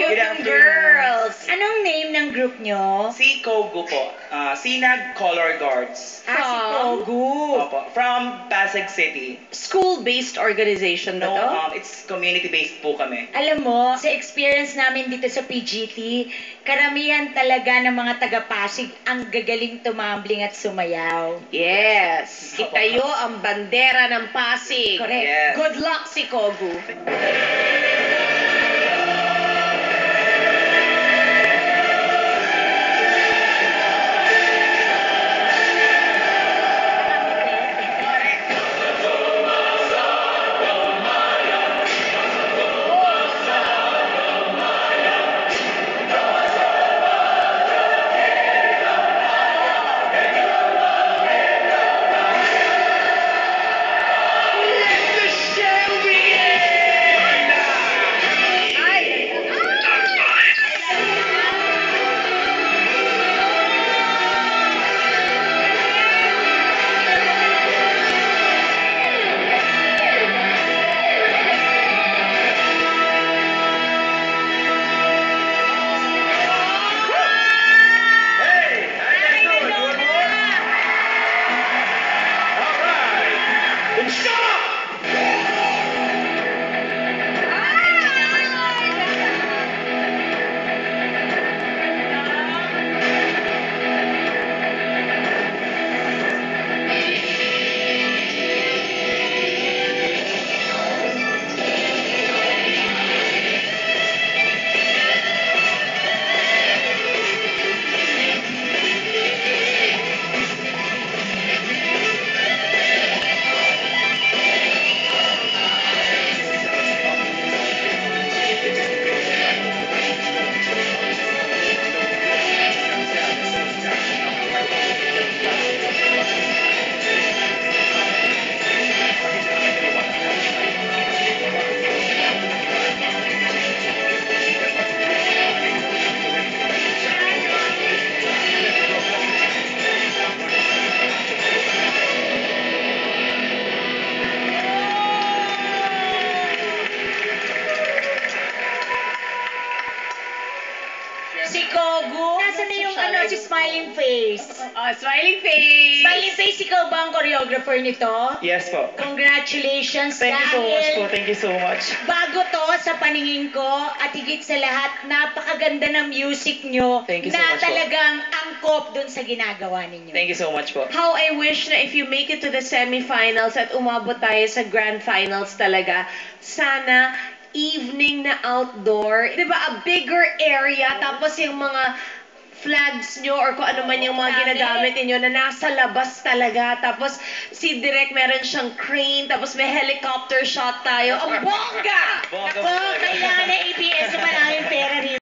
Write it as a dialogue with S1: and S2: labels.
S1: Good
S2: afternoon,
S1: afternoon.
S2: girls. Anong name ng group nyo?
S1: Si Kogu po. Sinag Color Guards.
S2: Si
S3: From?
S2: Kogu.
S1: Opo. From Pasig City.
S3: School-based organization ba
S1: No,
S3: to?
S1: it's community-based po kami.
S2: Alam mo, sa experience namin dito sa PGT, karamihan talaga ng mga taga-Pasig ang gagaling tumambling at sumayaw.
S3: Yes. Itayo ang bandera ng Pasig.
S2: Correct.
S1: Yes.
S3: Good luck si Kogu.
S2: Si Kogu. Nasaan na yung si smiling face?
S3: Oh, smiling face.
S2: Smiling face, ikaw ba ang choreographer nito?
S1: Yes po.
S2: Congratulations
S1: Thank you so much
S2: dahil
S1: po. Thank you so much.
S2: bago to sa paningin ko at higit sa lahat, napakaganda ng music nyo
S1: Thank you so
S2: na
S1: much po.
S2: talagang angkop dun sa ginagawa ninyo.
S1: Thank you so much po.
S3: How I wish na if you make it to the semifinals at umabot tayo sa grand finals talaga, sana evening na outdoor, di ba, a bigger area, tapos yung mga flags nyo or kung ano man yung mga ginagamit ninyo na nasa labas talaga. Tapos si Direk meron siyang crane, tapos may helicopter shot tayo. Ang bongga!
S1: Bongga
S2: Ako,
S1: po talaga.
S2: kailangan na ABS na maraming pera rin